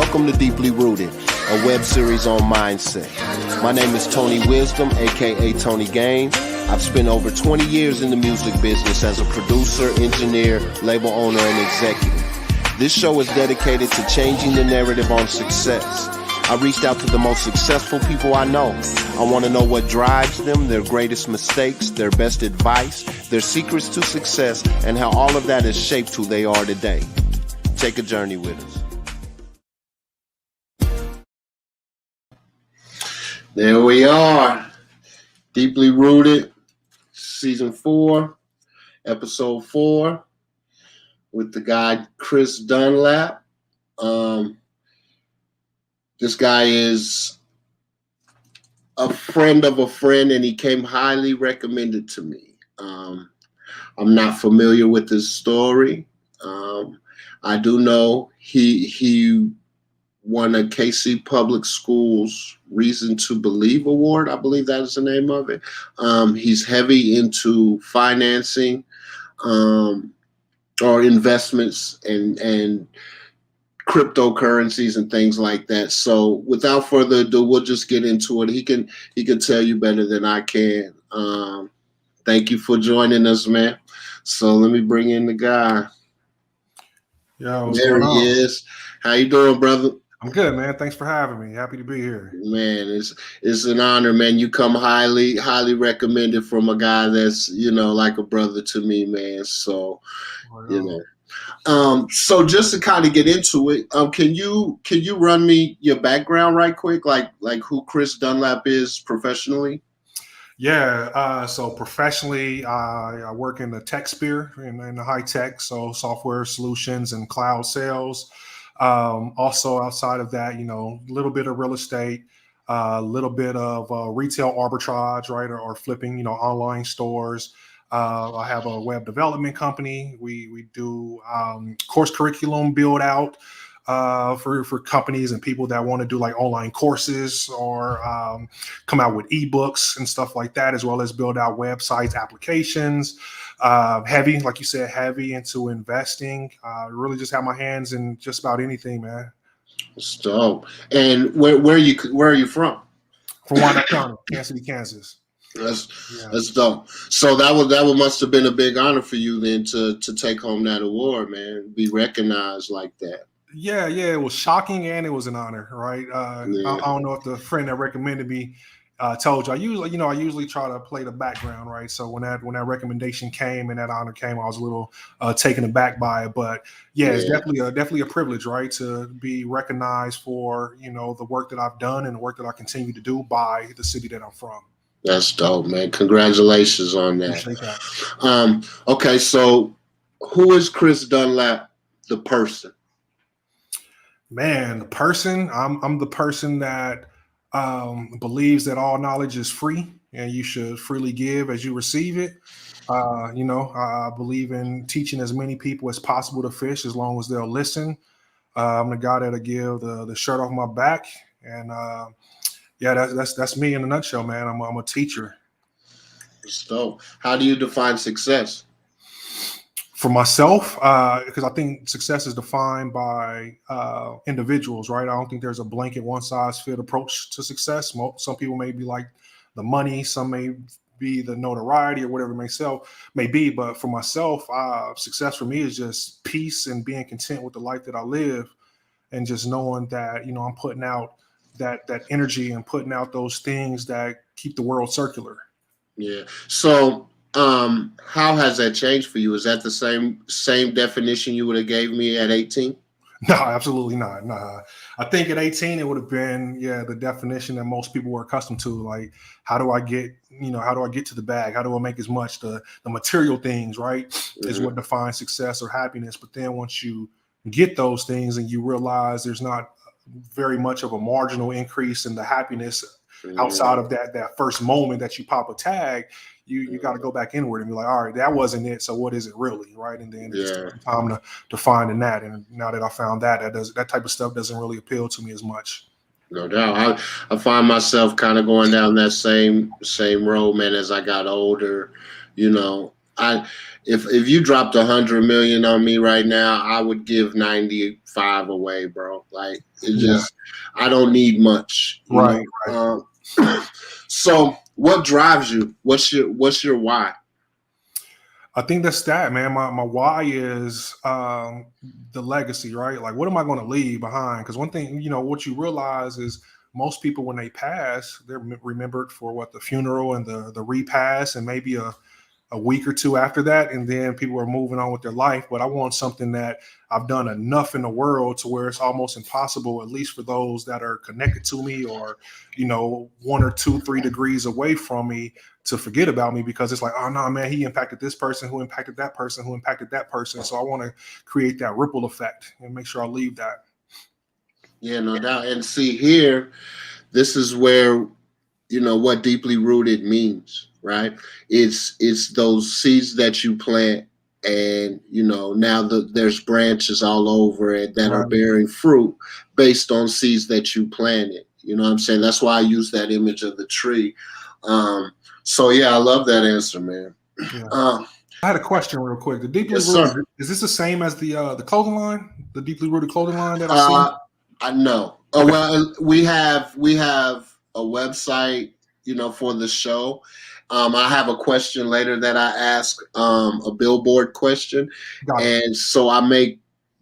Welcome to Deeply Rooted, a web series on mindset. My name is Tony Wisdom, aka Tony Game. I've spent over 20 years in the music business as a producer, engineer, label owner, and executive. This show is dedicated to changing the narrative on success. I reached out to the most successful people I know. I want to know what drives them, their greatest mistakes, their best advice, their secrets to success, and how all of that has shaped who they are today. Take a journey with us. There we are. Deeply Rooted, Season 4, Episode 4, with the guy Chris Dunlap. This guy is a friend of a friend, and he came highly recommended to me. I'm not familiar with his story. I do know he won a KC Public Schools Reason to Believe Award. I believe that is the name of it. He's heavy into financing or investments and cryptocurrencies and things like that. So without further ado, we'll just get into it. He can tell you better than I can. Thank you for joining us, man. So let me bring in the guy. Yo, there he is. How you doing, brother? I'm good, man. Thanks for having me. Happy to be here. Man, it's an honor, man. You come highly recommended from a guy that's, like a brother to me, man. So, so just to kind of get into it, can you run me your background right quick, like who Chris Dunlap is professionally? Yeah. So professionally, I work in the tech sphere in the high tech, so software solutions and cloud sales. Also outside of that, a little bit of real estate, a little bit of retail arbitrage, right, or flipping, online stores. I have a web development company. We do course curriculum build out for companies and people that want to do like online courses or come out with ebooks and stuff like that, as well as build out websites, applications. Heavy, like you said, heavy into investing. Really just have my hands in just about anything, man. So, and where are you from? From Wyandotte County, Kansas City, Kansas. That's dope. So that must have been a big honor for you then to take home that award, man. Be recognized like that. Yeah, it was shocking and it was an honor, right? I don't know if the friend that recommended me told you. I usually try to play the background, right? So when that recommendation came and that honor came, I was a little taken aback by it. But it's definitely a privilege, right, to be recognized for the work that I've done and the work that I continue to do by the city that I'm from. That's dope, man. Congratulations on that. Appreciate that. Okay, so who is Chris Dunlap, the person? Man, the person, I'm the person that believes that all knowledge is free and you should freely give as you receive it. I believe in teaching as many people as possible to fish as long as they'll listen. I'm the guy that'll give the shirt off my back. And that's me in a nutshell, man. I'm a teacher. So how do you define success? For myself, because I think success is defined by individuals, right? I don't think there's a blanket one-size-fits approach to success. Some people may be like the money, some may be the notoriety or whatever it may be. But for myself, success for me is just peace and being content with the life that I live, and just knowing that I'm putting out that energy and putting out those things that keep the world circular. Yeah. So. How has that changed for you? Is that the same definition you would have gave me at 18? No, absolutely not. Nah. I think at 18 it would have been the definition that most people were accustomed to. Like, how do I get to the bag? How do I make as much? The material things, right, is what defines success or happiness. But then once you get those things and you realize there's not very much of a marginal increase in the happiness outside of that first moment that you pop a tag, you got to go back inward and be like, all right, that wasn't it. So what is it really, right? And then it's time to find in that. And now that I found that type of stuff doesn't really appeal to me as much. No doubt. I find myself kind of going down that same road, man, as I got older. If you dropped 100 million on me right now, I would give 95 away, bro. Like I don't need much, you Right. know. So what drives you? What's your why? I think that's that, man. My why is the legacy, right? Like, what am I going to leave behind? Because one thing, what you realize is most people, when they pass, they're remembered for the funeral and the repast, and maybe a week or two after that, and then people are moving on with their life. But I want something that I've done enough in the world to where it's almost impossible, at least for those that are connected to me or, 1 or 2, 3 degrees away from me, to forget about me, because it's like, oh no, man, he impacted this person who impacted that person who impacted that person. So I want to create that ripple effect and make sure I leave that. Yeah, no doubt. And see here, this is where, what deeply rooted means, right? It's those seeds that you plant, and now there's branches all over it that are bearing fruit based on seeds that you planted. You know what I'm saying? That's why I use that image of the tree. So yeah, I love that answer, man. Yeah. I had a question real quick. The deeply rooted, is this the same as the clothing line? The deeply rooted clothing line that I see? I know. Oh, okay. Well, we have a website, for the show. I have a question later that I ask, a billboard question. And so I make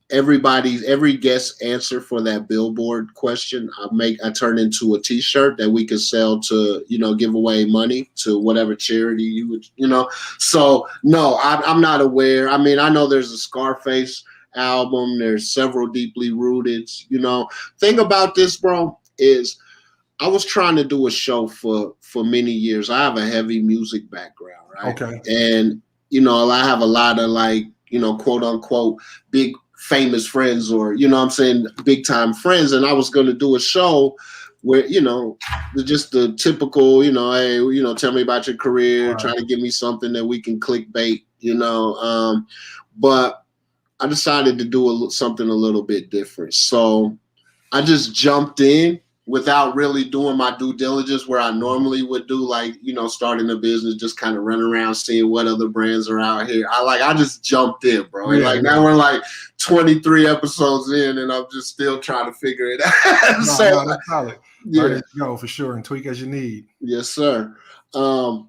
every guest answer for that billboard question. I turn into a t-shirt that we can sell to, give away money to whatever charity you would, So no, I'm not aware. I mean, I know there's a Scarface album. There's several deeply rooted, Thing about this, bro, is I was trying to do a show for many years. I have a heavy music background, right? Okay. And, I have a lot of quote unquote, big famous friends, or, I'm saying, big time friends. And I was going to do a show where, just the typical, hey, tell me about your career, try to give me something that we can clickbait, but I decided to do something a little bit different. So I just jumped in without really doing my due diligence, where I normally would do, starting a business, just kind of run around seeing what other brands are out here. I just jumped in, bro. And now we're 23 episodes in, and I'm just still trying to figure it out. That's solid. Yeah, go for sure, and tweak as you need. Yes, sir. How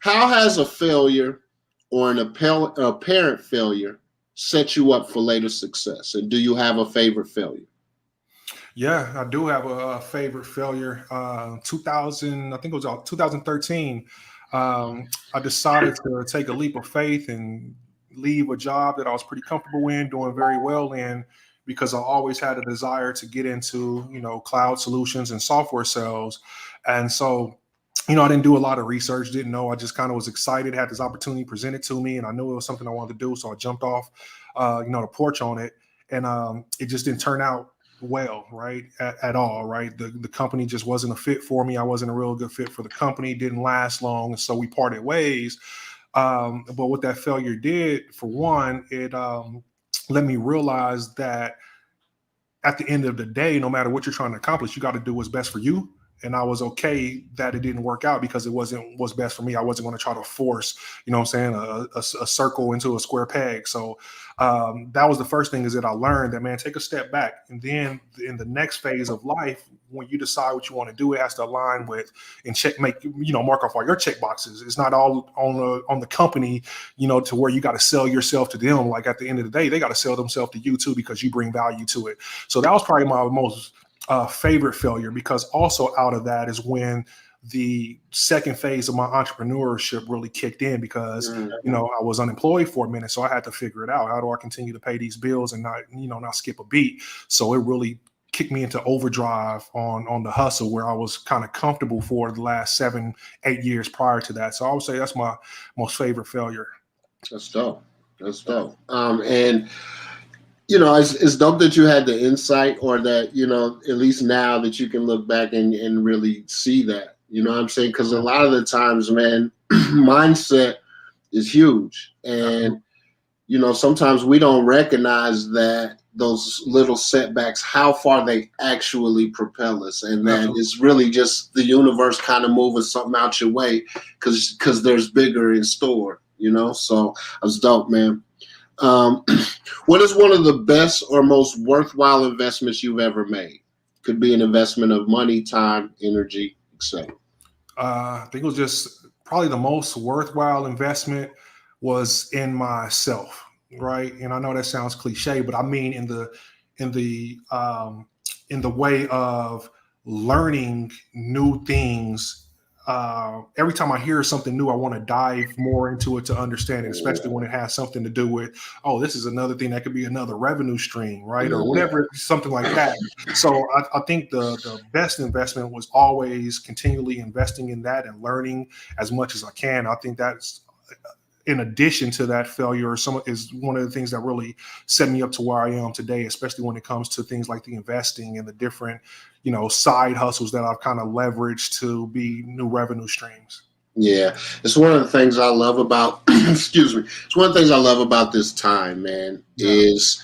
has a failure or an apparent failure set you up for later success? And do you have a favorite failure? Yeah, I do have a favorite failure. 2000, I think it was 2013. I decided to take a leap of faith and leave a job that I was pretty comfortable in, doing very well in, because I always had a desire to get into, cloud solutions and software sales. And so, I didn't do a lot of research, didn't know. I just kind of was excited, had this opportunity presented to me, and I knew it was something I wanted to do. So I jumped off, the porch on it, and it just didn't turn out well, right, at all, right? The company just wasn't a fit for me. I wasn't a real good fit for the company. It didn't last long, and so we parted ways. But what that failure did, for one, it let me realize that at the end of the day, no matter what you're trying to accomplish, you got to do what's best for you. And I was okay that it didn't work out, because it wasn't what's best for me. I wasn't going to try to force, a circle into a square peg. So that was the first thing, is that I learned that, man, take a step back. And then in the next phase of life, when you decide what you want to do, it has to align with and mark off all your check boxes. It's not all on the company, to where you got to sell yourself to them. Like, at the end of the day, they got to sell themselves to you too, because you bring value to it. So that was probably my most favorite failure, because also out of that is when the second phase of my entrepreneurship really kicked in, because I was unemployed for a minute, so I had to figure it out. How do I continue to pay these bills and not skip a beat? So it really kicked me into overdrive on the hustle, where I was kind of comfortable for the last 7-8 years prior to that. So I would say that's my most favorite failure. That's dope. And it's dope that you had the insight, or that, at least now that you can look back and really see that, you know what I'm saying? Because a lot of the times, man, mindset is huge. And, sometimes we don't recognize that those little setbacks, how far they actually propel us. And that it's really just the universe kind of moving something out your way, because there's bigger in store. you know? So that's dope, man. Um, what is one of the best or most worthwhile investments you've ever made? Could be an investment of money, time, energy, etc. I think it was just probably the most worthwhile investment was in myself, right? And I know that sounds cliche, but I mean in the in the way of learning new things. Every time I hear something new, I want to dive more into it to understand it, especially when it has something to do with, oh, this is another thing that could be another revenue stream, right? Or whatever, something like that. So I think the best investment was always continually investing in that and learning as much as I can. I think that's in addition to that failure, some is one of the things that really set me up to where I am today, especially when it comes to things like the investing and the different, side hustles that I've kind of leveraged to be new revenue streams. Yeah, it's one of the things I love about, excuse me, it's one of the things I love about this time, man, Yeah. is,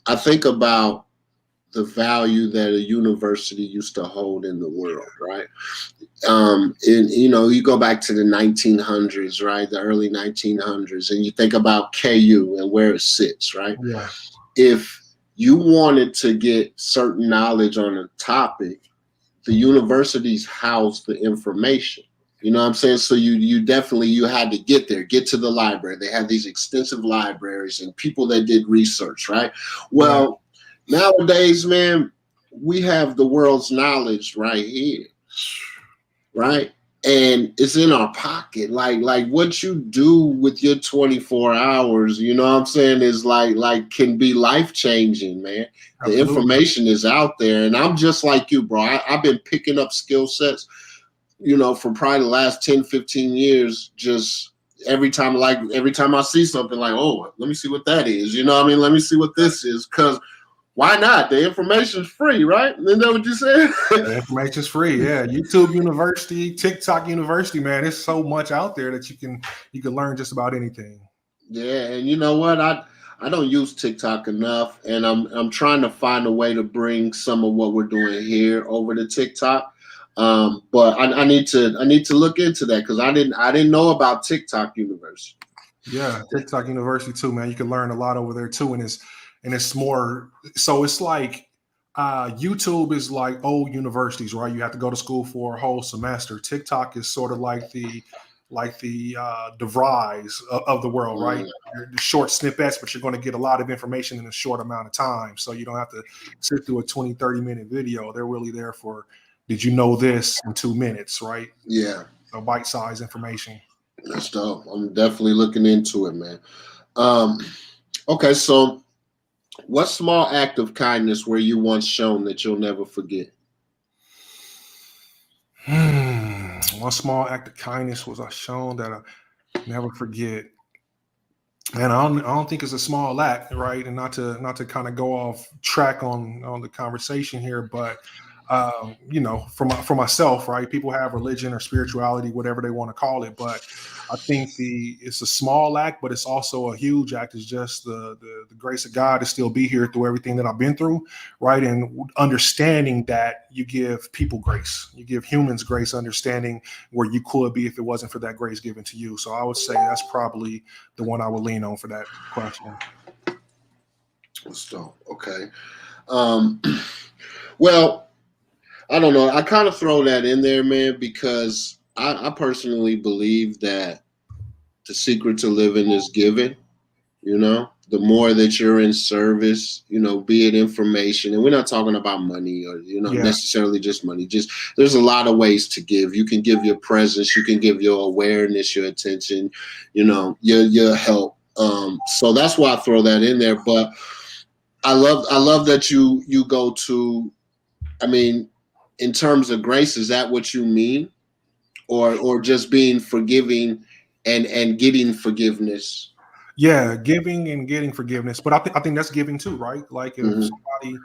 I think about the value that a university used to hold in the world, right? And you go back to the 1900s, right? The early 1900s, and you think about KU and where it sits, right? Yeah. If you wanted to get certain knowledge on a topic, the universities housed the information. You know what I'm saying? So you definitely you had to get there, get to the library. They had these extensive libraries and people that did research, right? Well, nowadays, man, we have the world's knowledge right here, right? And it's in our pocket. Like what you do with your 24 hours, you know what I'm saying, is like can be life changing, man. The Absolutely. information is out there. And I'm just like you, bro. I've been picking up skill sets, for probably the last 10, 15 years, just every time I see something like, oh, let me see what that is. You know what I mean? Let me see what this is. Because why not? The information's free, right? Isn't that what you said? The information's free. Yeah. YouTube University, TikTok University, man. There's so much out there that you can learn just about anything. Yeah, and you know what? I don't use TikTok enough, and I'm trying to find a way to bring some of what we're doing here over to TikTok. But I need to look into that because I didn't know about TikTok University. Yeah, TikTok University too, man. You can learn a lot over there too, and it's more. So it's like YouTube is like old universities, right? You have to go to school for a whole semester. TikTok is sort of like the DeVries of the world, right? You're the short snippets, but you're going to get a lot of information in a short amount of time. So you don't have to sit through a 20, 30-minute video. They're really there for, did you know this in 2 minutes, right? Yeah. So bite-sized information. That's dope. I'm definitely looking into it, man. Okay, so what small act of kindness were you once shown that you'll never forget? One small act of kindness was I shown that I never forget. And I don't think it's a small act, right? And not to kind of go off track on the conversation here, but for myself, right? People have religion or spirituality, whatever they want to call it, but I think it's a small act, but it's also a huge act. It's just the grace of God to still be here through everything that I've been through, right? And understanding that you give people grace, you give humans grace, understanding where you could be if it wasn't for that grace given to you. So I would say that's probably the one I would lean on for that question. So okay. Well, I don't know. I kind of throw that in there, man, because I personally believe that the secret to living is giving. The more that you're in service, be it information, and we're not talking about money or, necessarily just money. Just there's a lot of ways to give. You can give your presence, you can give your awareness, your attention, your help. So that's why I throw that in there. But I love that you go to, I mean, in terms of grace, is that what you mean? Or just being forgiving and getting forgiveness? Yeah, giving and getting forgiveness, but I think that's giving too, right? Like if somebody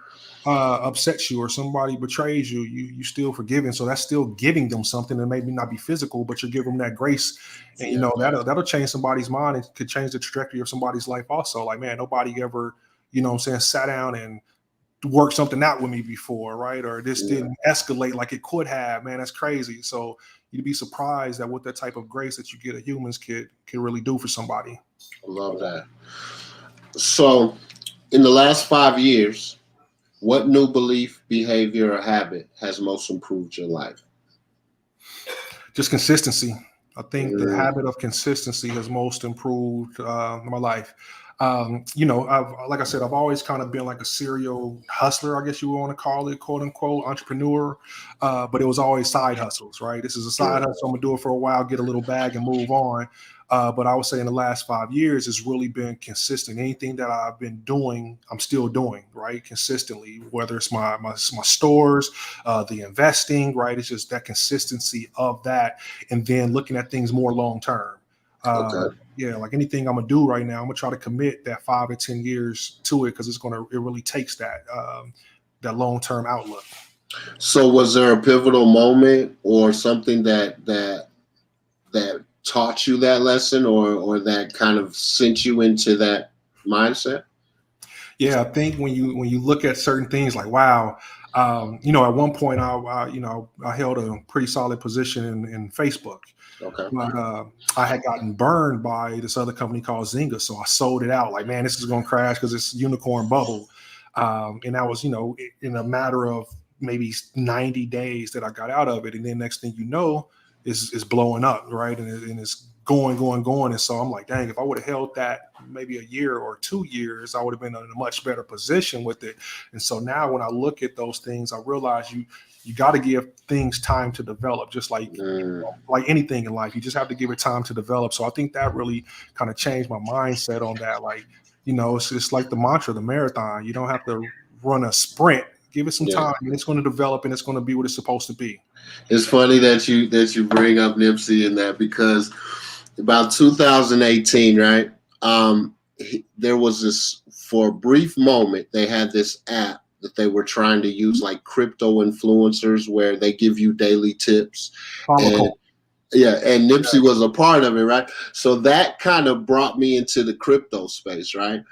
upsets you or somebody betrays you, you still forgiving, so that's still giving them something, and maybe not be physical, but you're giving them that grace, and that'll change somebody's mind and could change the trajectory of somebody's life. Also, like, man, nobody ever, what I'm saying, sat down and worked something out with me before, right? Or this didn't escalate like it could have. Man, that's crazy. So you'd be surprised at what that type of grace that you get at humans can really do for somebody. I love that. So in the last 5 years, what new belief, behavior, or habit has most improved your life? Just consistency. I think the habit of consistency has most improved my life. Like I said, I've always kind of been like a serial hustler, I guess you would want to call it, quote unquote, entrepreneur. But it was always side hustles, right? This is a side hustle. I'm gonna do it for a while, get a little bag and move on. But I would say in the last 5 years, it's really been consistent. Anything that I've been doing, I'm still doing, right? Consistently, whether it's my stores, the investing, right? It's just that consistency of that. And then looking at things more long-term. Yeah, like anything I'm gonna do right now, I'm gonna try to commit that 5 to 10 years to it because it really takes that long-term outlook. So was there a pivotal moment or something that taught you that lesson or that kind of sent you into that mindset? Yeah, I think when you look at certain things like, wow, at one point I held a pretty solid position in Facebook. Okay. But I had gotten burned by this other company called Zynga. So I sold it out like, man, this is going to crash because it's unicorn bubble. And that was, in a matter of maybe 90 days that I got out of it. And then next thing you know, is blowing up, right? And it's going. And so I'm like, dang, if I would have held that maybe a year or 2 years, I would have been in a much better position with it. And so now when I look at those things, I realize you got to give things time to develop, just like anything in life. You just have to give it time to develop. So I think that really kind of changed my mindset on that. Like, it's just like the mantra, the marathon. You don't have to run a sprint. Give it some time, and it's going to develop, and it's going to be what it's supposed to be. It's funny that you bring up Nipsey in that because about 2018, right? There was this, for a brief moment, they had this app that they were trying to use like crypto influencers where they give you daily tips. And Nipsey was a part of it, right? So that kind of brought me into the crypto space, right?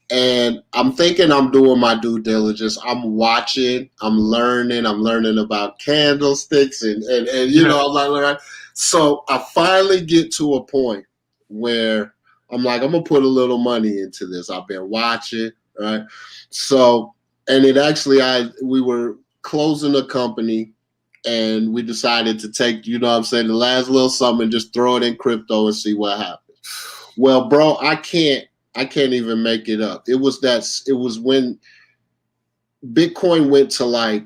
And I'm thinking I'm doing my due diligence. I'm watching, I'm learning about candlesticks and I'm like, all right. So I finally get to a point where I'm like, I'm gonna put a little money into this. I've been watching, right? So, and it actually, we were closing a company and we decided to take, the last little something and just throw it in crypto and see what happens. Well, bro, I can't even make it up. It was when Bitcoin went to like,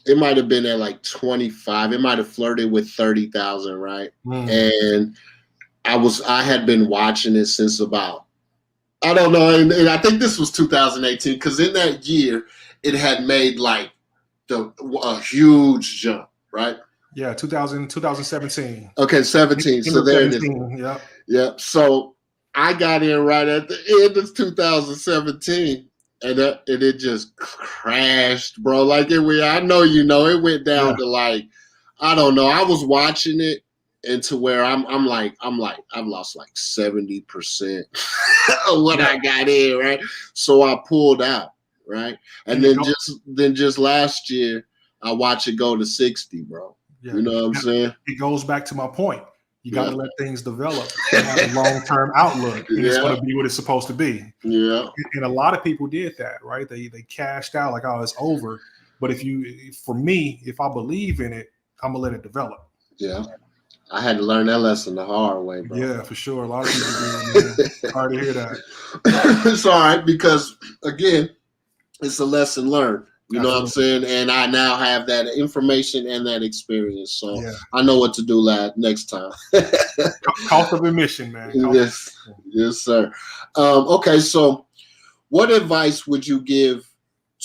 it might have been at like 25. It might have flirted with 30,000, right? And I had been watching it since about, I don't know, and I think this was 2018 because in that year it had made like a huge jump, right? Yeah, 2017. Okay, 17. So there it is. Yeah. So I got in right at the end of 2017, and it just crashed, bro. Like I know it went down to like, I don't know. I was watching it into where I'm like I've lost like 70% of what I got in, right? So I pulled out, right? And then just last year I watched it go to 60, bro. Yeah. You know what I'm saying? It goes back to my point. You got to let things develop and have a long-term outlook, and it's going to be what it's supposed to be. Yeah. And a lot of people did that, right? They cashed out like, oh, it's over. But for me, if I believe in it, I'm gonna let it develop. Yeah. I had to learn that lesson the hard way, bro. Yeah, for sure. A lot of people do. Hard to hear that. It's all right because, again, it's a lesson learned. You know what I'm saying? And I now have that information and that experience. So I know what to do next time. Cost of admission, man. Yes, sir. Okay, so what advice would you give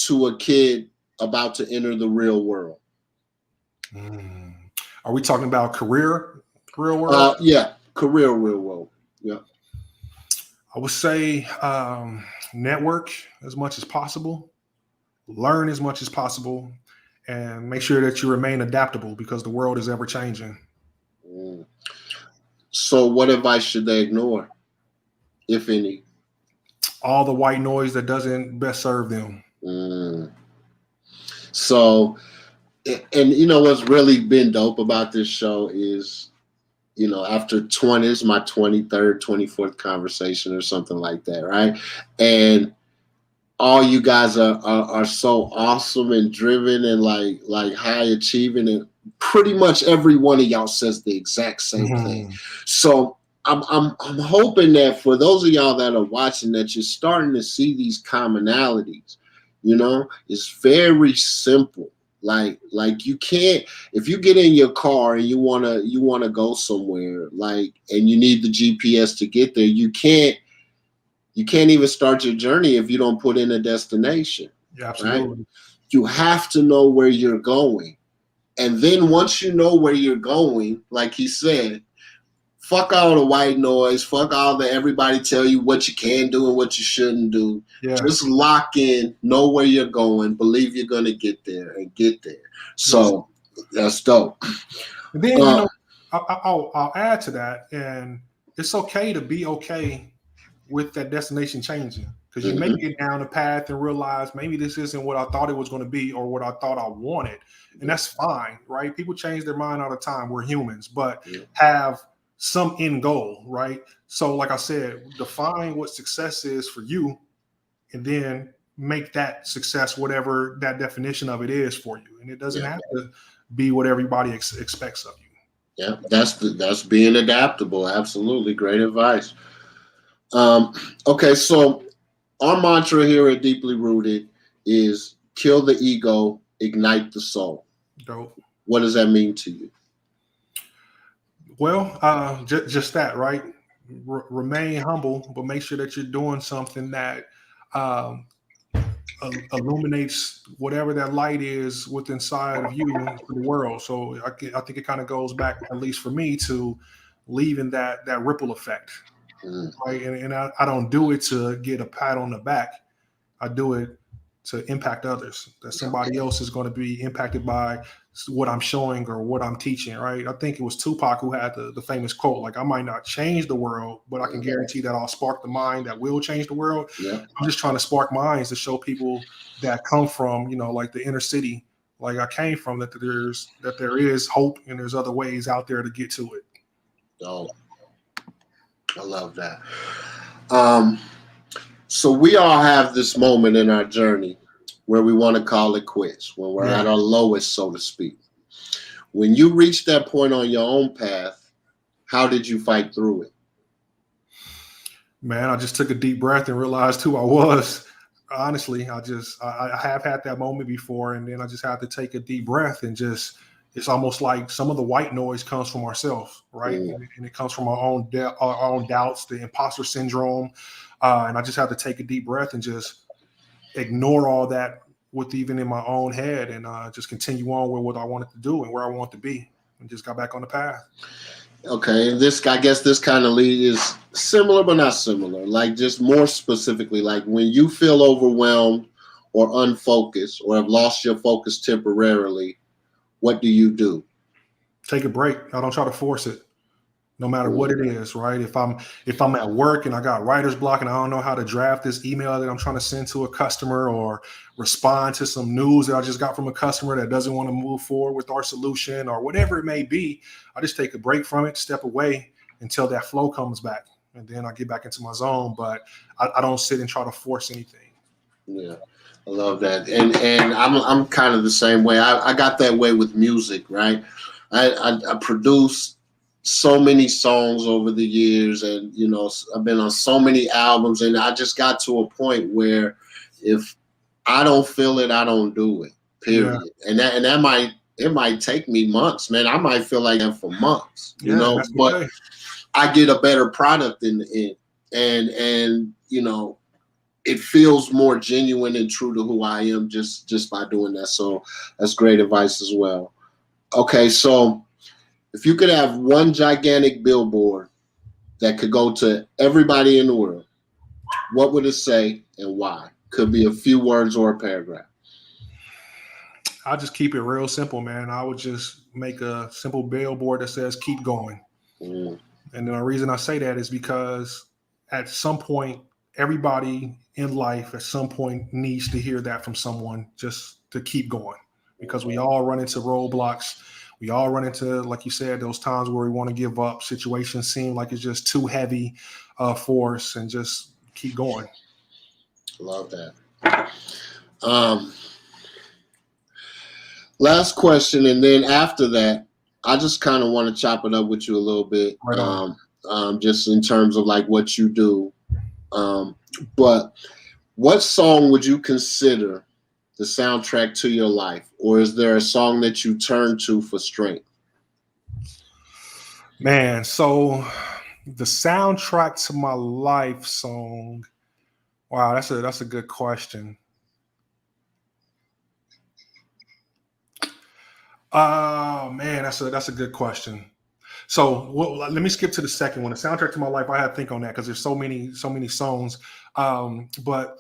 to a kid about to enter the real world? Are we talking about career world? Yeah, career real world. Yeah. I would say network as much as possible. Learn as much as possible, and make sure that you remain adaptable because the world is ever changing. So what advice should they ignore, if any? All the white noise that doesn't best serve them. So And you know what's really been dope about this show is, you know, after 20, this is my 23rd, 24th conversation or something like that, right? And all you guys are so awesome and driven and like high achieving, and pretty much every one of y'all says the exact same thing. So I'm hoping that for those of y'all that are watching, that you're starting to see these commonalities. You know, it's very simple. Like you can't, if you get in your car and you wanna go somewhere, like, and you need the GPS to get there, you can't even start your journey if you don't put in a destination. Yeah, absolutely. Right? You have to know where you're going. And then once you know where you're going, like he said, fuck all the white noise, fuck all the everybody tell you what you can do and what you shouldn't do. Yeah. Just lock in, know where you're going, believe you're going to get there and get there. So that's dope. And then, you know, I'll add to that, and it's okay to be okay with that destination changing, because you may get down the path and realize maybe this isn't what I thought it was going to be or what I thought I wanted. And that's fine, right? People change their mind all the time. We're humans, but have some end goal, right? So like I said, define what success is for you, and then make that success whatever that definition of it is for you. And it doesn't have to be what everybody expects of you. Yeah, that's being adaptable. Absolutely. Great advice. Okay, so our mantra here at Deeply Rooted is kill the ego, ignite the soul. Dope. What does that mean to you? Well, just that, right? Remain humble, but make sure that you're doing something that illuminates whatever that light is within inside of you for the world. So I think it kind of goes back, at least for me, to leaving that ripple effect. Right. And I don't do it to get a pat on the back. I do it to impact others, that somebody else is going to be impacted by what I'm showing or what I'm teaching. Right. I think it was Tupac who had the famous quote, like, I might not change the world, but I can guarantee that I'll spark the mind that will change the world. Yeah. I'm just trying to spark minds to show people that come from, you know, like the inner city, like I came from, that there is hope and there's other ways out there to get to it. Oh, I love that. So we all have this moment in our journey where we want to call it quits, when we're at our lowest, so to speak. When you reach that point on your own path, how did you fight through it? Man, I just took a deep breath and realized who I was. Honestly, I have had that moment before, and then I just had to take a deep breath and just, it's almost like some of the white noise comes from ourselves, right? And it comes from our own doubts, the imposter syndrome. And I just had to take a deep breath and just ignore all that with even in my own head, and just continue on with what I wanted to do and where I want to be, and just got back on the path. Okay, and I guess this kind of lead is similar but not similar. Like, just more specifically, like when you feel overwhelmed or unfocused or have lost your focus temporarily, what do you do? Take a break. I don't try to force it, no matter what it is, right? If I'm at work and I got writer's block and I don't know how to draft this email that I'm trying to send to a customer, or respond to some news that I just got from a customer that doesn't want to move forward with our solution, or whatever it may be, I just take a break from it, step away until that flow comes back, and then I get back into my zone. But I don't sit and try to force anything. Yeah, I love that. And I'm kind of the same way. I got that way with music, right? I produced so many songs over the years, and you know, I've been on so many albums, and I just got to a point where if I don't feel it, I don't do it. Period. Yeah. And that might take me months, man. I might feel like that for months, you know, but I get a better product in the end, and you know, it feels more genuine and true to who I am just by doing that. So that's great advice as well. Okay, so if you could have one gigantic billboard that could go to everybody in the world, what would it say and why? Could be a few words or a paragraph. I'll just keep it real simple, man. I would just make a simple billboard that says, keep going. And the reason I say that is because at some point, everybody in life at some point needs to hear that from someone, just to keep going. because we all run into roadblocks. We all run into, like you said, those times where we want to give up. Situations seem like it's just too heavy for us, and just keep going. Love that. Last question, and then after that, I just kind of want to chop it up with you a little bit, Right just in terms of like what you do. But what song would you consider the soundtrack to your life, or is there a song that you turn to for strength? Man, so the soundtrack to my life song. Wow, that's a good question. Oh man, that's a good question. So let me skip to the second one. The soundtrack to my life, I had to think on that because there's so many songs. But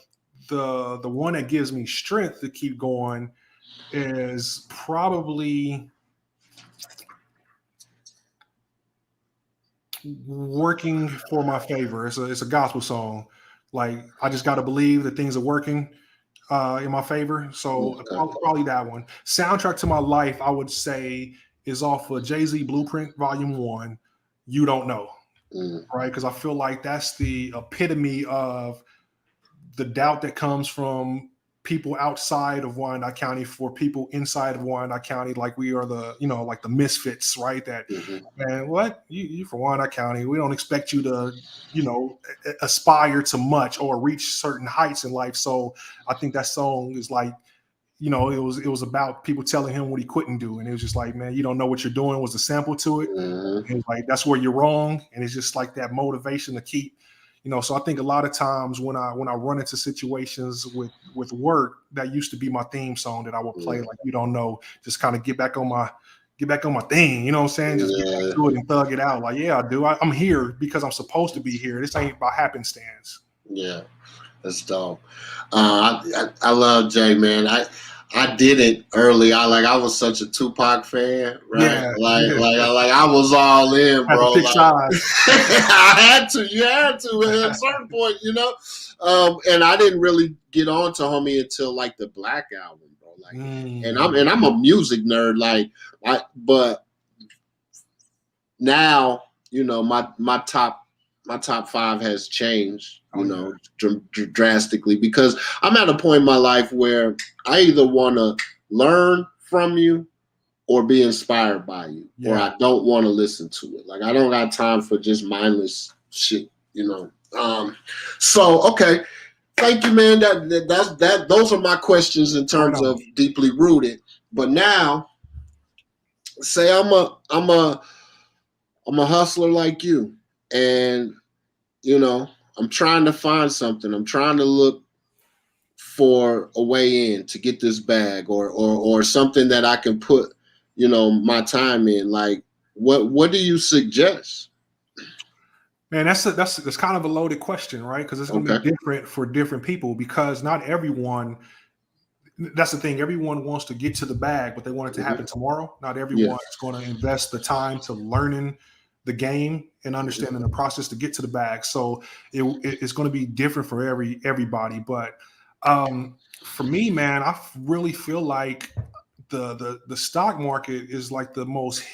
the one that gives me strength to keep going is probably Working for My Favor. It's a gospel song. Like, I just got to believe that things are working in my favor. So probably that one. Soundtrack to my life, I would say, is off of Jay-Z Blueprint Volume 1, You Don't Know. Right? Because I feel like that's the epitome of the doubt that comes from people outside of Wyandotte County for people inside of Wyandotte County. Like, we are the, like the misfits, right? That, man, what? You from Wyandotte County. We don't expect you to, aspire to much or reach certain heights in life. So I think that song is like, it was about people telling him what he couldn't do. And it was just like, man, you don't know what you're doing was the sample to it. And it was like, that's where you're wrong. And it's just like that motivation to keep, so I think a lot of times when I run into situations with work, that used to be my theme song that I would play. Like, you don't know, just kind of get back on my thing. You know what I'm saying? Just get back to it and thug it out. Like, yeah, I do. I'm here because I'm supposed to be here. This ain't by happenstance. Yeah, that's dope. I love Jay, man. I did it early. I was such a Tupac fan, right? Yeah, like I was all in, bro. Pick sides. I had to. You had to at a certain point, And I didn't really get on to homie until like the Black album, bro. Like, and I'm a music nerd, but now my top 5 has changed, drastically, because I'm at a point in my life where I either want to learn from you or be inspired by you, or I don't want to listen to it. Like, I don't got time for just mindless shit, So, okay. Thank you, man. Those are my questions in terms of deeply rooted. But now, say I'm a hustler like you, and I'm trying to find something. I'm trying to look for a way in to get this bag, or something that I can put, my time in. Like, what do you suggest? Man, that's kind of a loaded question, right? Because it's going to be different for different people, because not everyone. That's the thing. Everyone wants to get to the bag, but they want it to happen tomorrow. Not everyone is going to invest the time to learning the game and understanding the process to get to the bag. So it's going to be different for everybody. But for me, man, I really feel like the stock market is like the most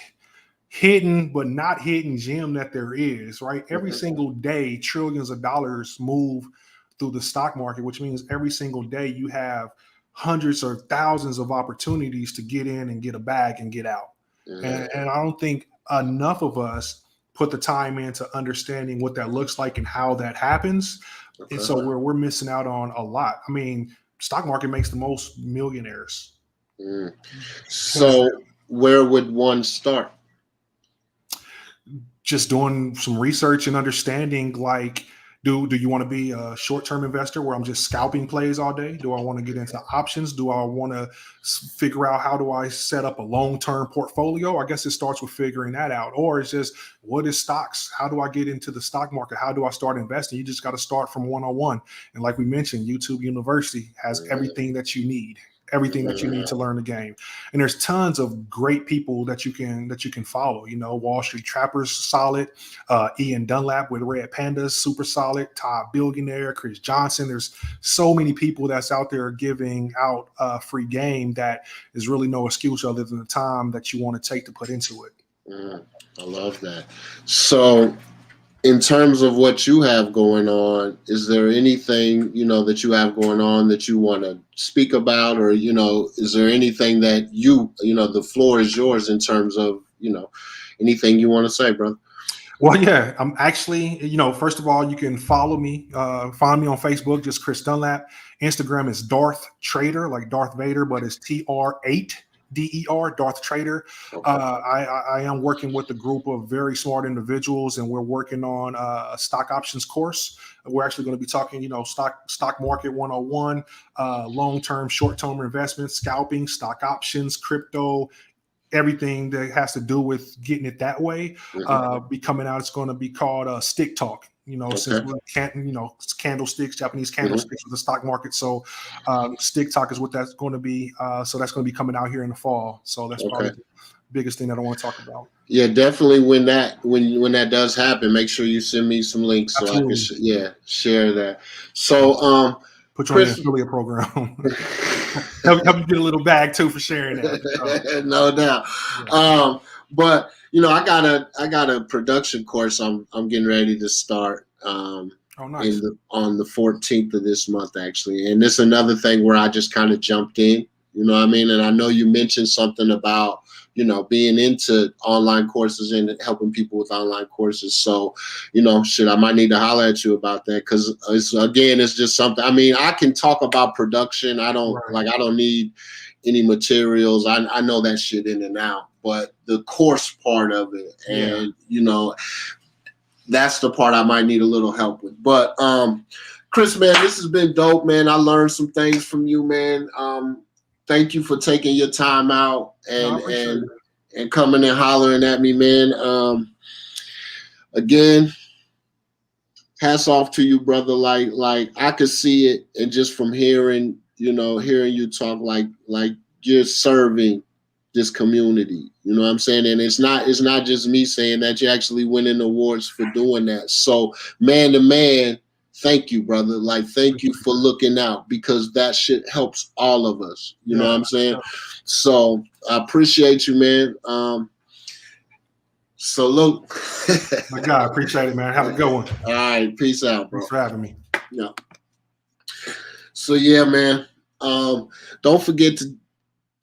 hidden but not hidden gem that there is, right? Every single day, trillions of dollars move through the stock market, which means every single day you have hundreds or thousands of opportunities to get in and get a bag and get out. And I don't think enough of us put the time into understanding what that looks like and how that happens. And so we're missing out on a lot. I mean, stock market makes the most millionaires. So where would one start? Just doing some research and understanding, like, do you want to be a short-term investor where I'm just scalping plays all day? Do I want to get into options? Do I want to figure out how do I set up a long-term portfolio? I guess it starts with figuring that out. Or it's just, what is stocks? How do I get into the stock market? How do I start investing? You just got to start from 101. And like we mentioned, YouTube University has everything that you need. everything that you need to learn the game. And there's tons of great people that you can follow. You know, Wall Street Trappers, solid. Ian Dunlap with Red Pandas, super solid. Todd Billionaire, Chris Johnson. There's so many people that's out there giving out free game that is really no excuse other than the time that you want to take to put into it. I love that. So, in terms of what you have going on, is there anything, you know, that you have going on that you want to speak about, or, you know, is there anything that you know, the floor is yours in terms of, you know, anything you want to say, brother? Well, yeah, I'm actually, you know, first of all, you can follow me, find me on Facebook, just Chris Dunlap. Instagram is Darth Trader, like Darth Vader, but it's TR8. DER, Darth Trader. Okay. I am working with a group of very smart individuals, and we're working on a stock options course. We're actually going to be talking, you know, stock market 101, long-term, short-term investments, scalping, stock options, crypto, everything that has to do with getting it that way. Be coming out. It's going to be called Stick Talk. You know, since we can't, you know, candlesticks, Japanese candlesticks with the stock market. So Stick Talk is what that's going to be. So that's going to be coming out here in the fall. So that's probably the biggest thing that I want to talk about. Yeah, definitely. When that does happen, make sure you send me some links so I can share that. So put you on the affiliate program. help you get a little bag too for sharing that. No doubt. Yeah. But you know, I got a production course I'm getting ready to start nice. on the 14th of this month, actually. And this is another thing where I just kind of jumped in, you know what I mean? And I know you mentioned something about, you know, being into online courses and helping people with online courses. So, you know, I might need to holler at you about that, because it's just something. I mean, I can talk about production. I don't need any materials. I know that shit in and out, but the course part of it, and you know, that's the part I might need a little help with. But Chris, man, this has been dope, man. I learned some things from you, man. Thank you for taking your time out and coming and hollering at me, man. Again, hats off to you, brother. Like I could see it, and just from hearing you talk, like you're serving this community. You know what I'm saying? And it's not just me saying that. You're actually winning awards for doing that. So man to man, thank you, brother. Like, thank you for looking out, because that shit helps all of us. You know what I'm saying? So I appreciate you, man. Salute. My God, appreciate it, man. Have a good one. All right, peace out, bro. Thanks for having me. Yeah. So yeah, man. Don't forget to,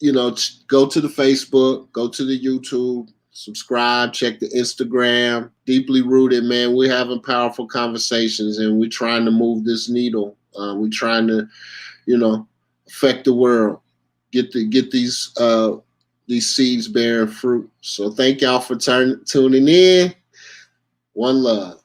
you know, go to the Facebook, go to the YouTube, subscribe, check the Instagram. Deeply Rooted, man. We're having powerful conversations, and we're trying to move this needle. We're trying to, you know, affect the world. Get these seeds bearing fruit. So thank y'all for tuning in. One love.